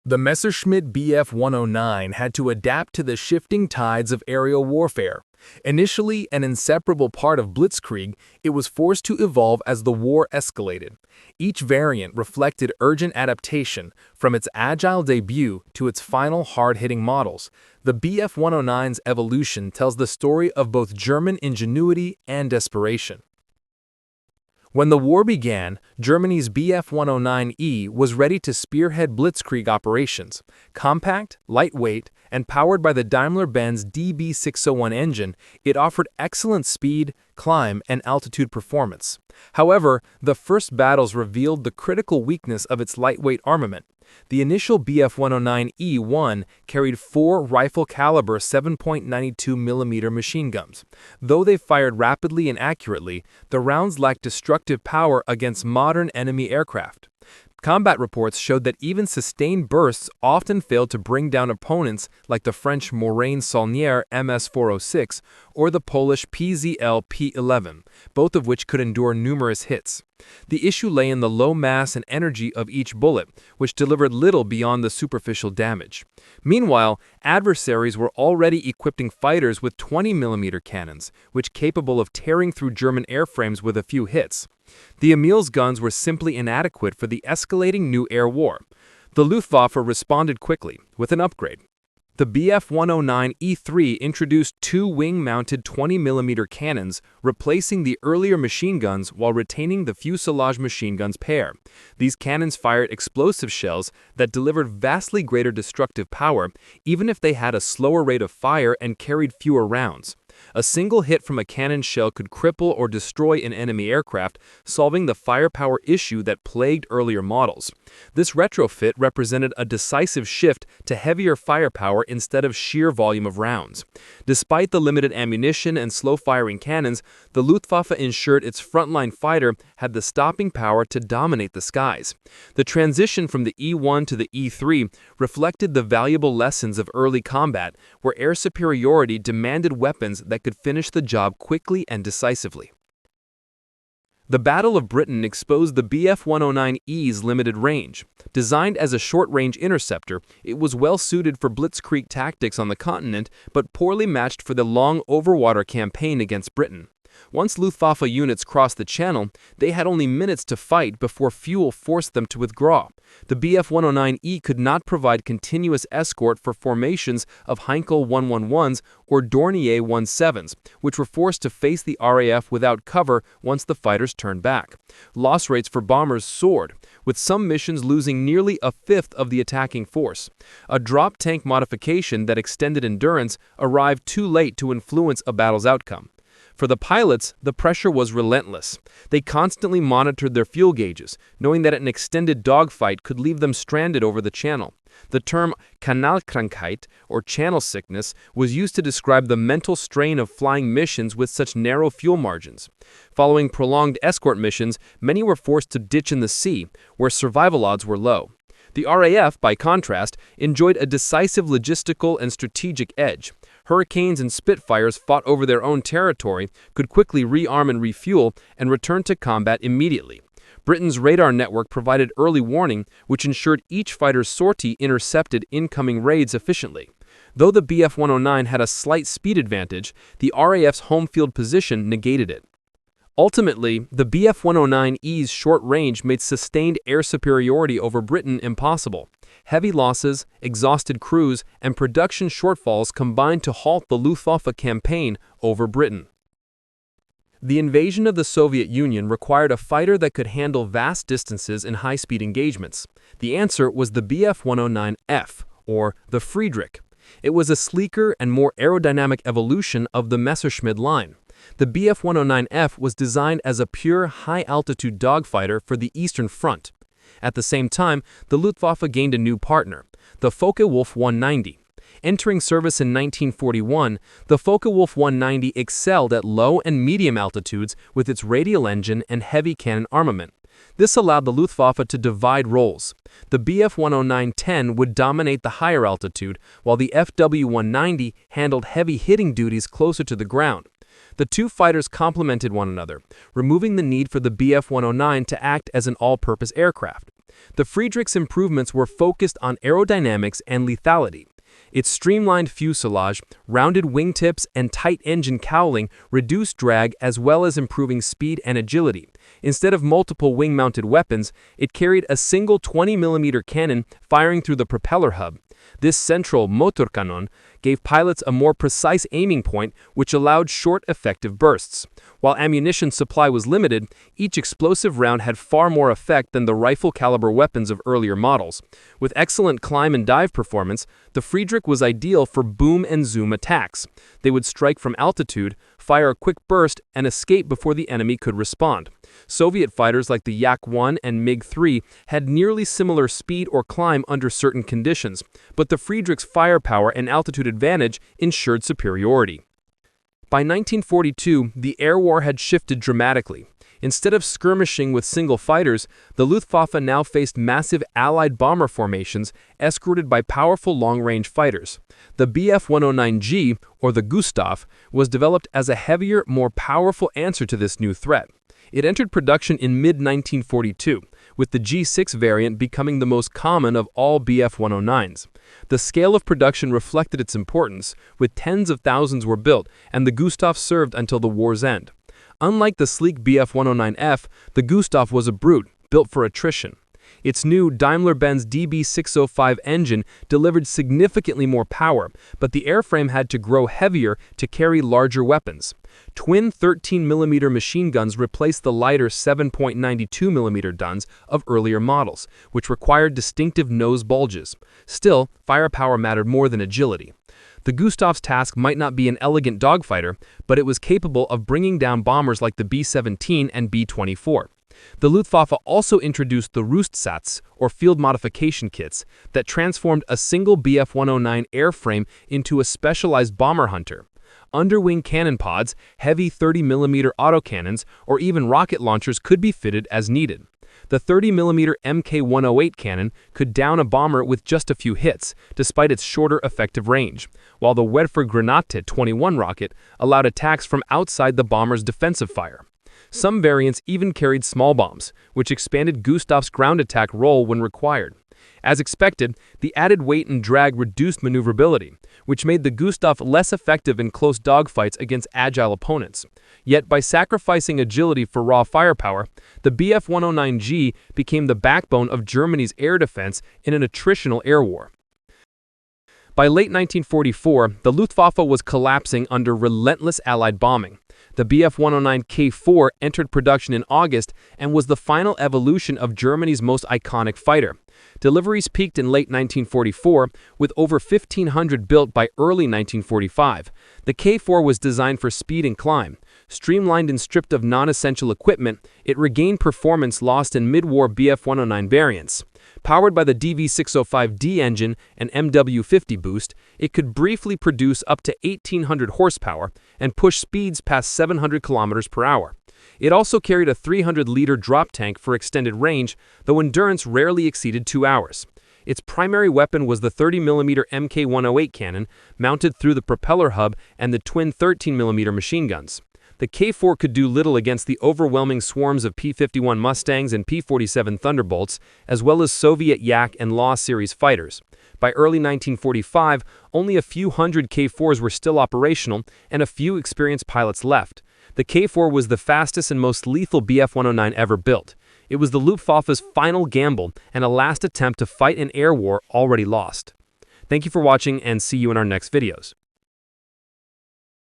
The Messerschmitt Bf 109 had to adapt to the shifting tides of aerial warfare. Initially an inseparable part of blitzkrieg, it was forced to evolve as the war escalated. Each variant reflected urgent adaptation, from its agile debut to its final hard-hitting models. The Bf 109's evolution tells the story of both German ingenuity and desperation. When the war began, Germany's Bf 109E was ready to spearhead blitzkrieg operations. Compact, lightweight, and powered by the Daimler-Benz DB601 engine, it offered excellent speed, climb, and altitude performance. However, the first battles revealed the critical weakness of its lightweight armament. The initial Bf 109E-1 carried 4 rifle-caliber 7.92mm machine guns. Though they fired rapidly and accurately, the rounds lacked destructive power against modern enemy aircraft. Combat reports showed that even sustained bursts often failed to bring down opponents like the French Morane-Saulnier MS-406 or the Polish PZL P-11, both of which could endure numerous hits. The issue lay in the low mass and energy of each bullet, which delivered little beyond the superficial damage. Meanwhile, adversaries were already equipping fighters with 20mm cannons, which capable of tearing through German airframes with a few hits. The Emil's guns were simply inadequate for the escalating new air war. The Luftwaffe responded quickly, with an upgrade. The Bf 109E3 introduced 2 wing-mounted 20mm cannons, replacing the earlier machine guns while retaining the fuselage machine guns pair. These cannons fired explosive shells that delivered vastly greater destructive power, even if they had a slower rate of fire and carried fewer rounds. A single hit from a cannon shell could cripple or destroy an enemy aircraft, solving the firepower issue that plagued earlier models. This retrofit represented a decisive shift to heavier firepower instead of sheer volume of rounds. Despite the limited ammunition and slow-firing cannons, the Luftwaffe ensured its frontline fighter had the stopping power to dominate the skies. The transition from the E1 to the E3 reflected the valuable lessons of early combat, where air superiority demanded weapons that could finish the job quickly and decisively. The Battle of Britain exposed the Bf 109E's limited range. Designed as a short-range interceptor, it was well suited for blitzkrieg tactics on the continent, but poorly matched for the long overwater campaign against Britain. Once Luftwaffe units crossed the channel, they had only minutes to fight before fuel forced them to withdraw. The Bf 109E could not provide continuous escort for formations of Heinkel 111s or Dornier 17s, which were forced to face the RAF without cover once the fighters turned back. Loss rates for bombers soared, with some missions losing nearly a fifth of the attacking force. A drop tank modification that extended endurance arrived too late to influence a battle's outcome. For the pilots, the pressure was relentless. They constantly monitored their fuel gauges, knowing that an extended dogfight could leave them stranded over the channel. The term Kanalkrankheit, or channel sickness, was used to describe the mental strain of flying missions with such narrow fuel margins. Following prolonged escort missions, many were forced to ditch in the sea, where survival odds were low. The RAF, by contrast, enjoyed a decisive logistical and strategic edge. Hurricanes and Spitfires fought over their own territory, could quickly rearm and refuel, and return to combat immediately. Britain's radar network provided early warning, which ensured each fighter's sortie intercepted incoming raids efficiently. Though the Bf 109 had a slight speed advantage, the RAF's home field position negated it. Ultimately, the Bf 109E's short range made sustained air superiority over Britain impossible. Heavy losses, exhausted crews, and production shortfalls combined to halt the Luftwaffe campaign over Britain. The invasion of the Soviet Union required a fighter that could handle vast distances in high-speed engagements. The answer was the Bf 109F, or the Friedrich. It was a sleeker and more aerodynamic evolution of the Messerschmitt line. The Bf 109F was designed as a pure, high-altitude dogfighter for the Eastern Front. At the same time, the Luftwaffe gained a new partner, the Focke-Wulf 190. Entering service in 1941, the Focke-Wulf 190 excelled at low and medium altitudes with its radial engine and heavy cannon armament. This allowed the Luftwaffe to divide roles. The Bf 109-10 would dominate the higher altitude, while the FW-190 handled heavy hitting duties closer to the ground. The two fighters complemented one another, removing the need for the Bf 109 to act as an all-purpose aircraft. The Friedrich's improvements were focused on aerodynamics and lethality. Its streamlined fuselage, rounded wingtips, and tight engine cowling reduced drag as well as improving speed and agility. Instead of multiple wing-mounted weapons, it carried a single 20mm cannon firing through the propeller hub. This central Motorkanon gave pilots a more precise aiming point, which allowed short, effective bursts. While ammunition supply was limited, each explosive round had far more effect than the rifle-caliber weapons of earlier models. With excellent climb and dive performance, the Friedrich was ideal for boom and zoom attacks. They would strike from altitude, fire a quick burst, and escape before the enemy could respond. Soviet fighters like the Yak-1 and MiG-3 had nearly similar speed or climb under certain conditions, but the Friedrich's firepower and altitude advantage ensured superiority. By 1942, the air war had shifted dramatically. Instead of skirmishing with single fighters, the Luftwaffe now faced massive Allied bomber formations escorted by powerful long-range fighters. The Bf-109G, or the Gustav, was developed as a heavier, more powerful answer to this new threat. It entered production in mid-1942, with the G6 variant becoming the most common of all Bf-109s. The scale of production reflected its importance, with tens of thousands were built, and the Gustav served until the war's end. Unlike the sleek Bf-109F, the Gustav was a brute, built for attrition. Its new Daimler-Benz DB605 engine delivered significantly more power, but the airframe had to grow heavier to carry larger weapons. Twin 13mm machine guns replaced the lighter 7.92mm guns of earlier models, which required distinctive nose bulges. Still, firepower mattered more than agility. The Gustav's task might not be an elegant dogfighter, but it was capable of bringing down bombers like the B-17 and B-24. The Luftwaffe also introduced the Rüstsatz, or field modification kits, that transformed a single Bf-109 airframe into a specialized bomber hunter. Underwing cannon pods, heavy 30mm autocannons, or even rocket launchers could be fitted as needed. The 30mm Mk108 cannon could down a bomber with just a few hits, despite its shorter effective range, while the Werfergranate 21 rocket allowed attacks from outside the bomber's defensive fire. Some variants even carried small bombs, which expanded Gustav's ground attack role when required. As expected, the added weight and drag reduced maneuverability, which made the Gustav less effective in close dogfights against agile opponents. Yet by sacrificing agility for raw firepower, the Bf-109G became the backbone of Germany's air defense in an attritional air war. By late 1944, the Luftwaffe was collapsing under relentless Allied bombing. The Bf-109K4 entered production in August and was the final evolution of Germany's most iconic fighter. Deliveries peaked in late 1944, with over 1,500 built by early 1945. The K4 was designed for speed and climb. Streamlined and stripped of non-essential equipment, it regained performance lost in mid-war Bf-109 variants. Powered by the DV605D engine and MW50 boost, it could briefly produce up to 1,800 horsepower and push speeds past 700 km per hour. It also carried a 300-liter drop tank for extended range, though endurance rarely exceeded 2 hours. Its primary weapon was the 30mm Mk108 cannon, mounted through the propeller hub, and the twin 13mm machine guns. The K4 could do little against the overwhelming swarms of P-51 Mustangs and P-47 Thunderbolts, as well as Soviet Yak and Law series fighters. By early 1945, only a few hundred K4s were still operational, and a few experienced pilots left. The K4 was the fastest and most lethal Bf-109 ever built. It was the Luftwaffe's final gamble and a last attempt to fight an air war already lost. Thank you for watching, and see you in our next videos.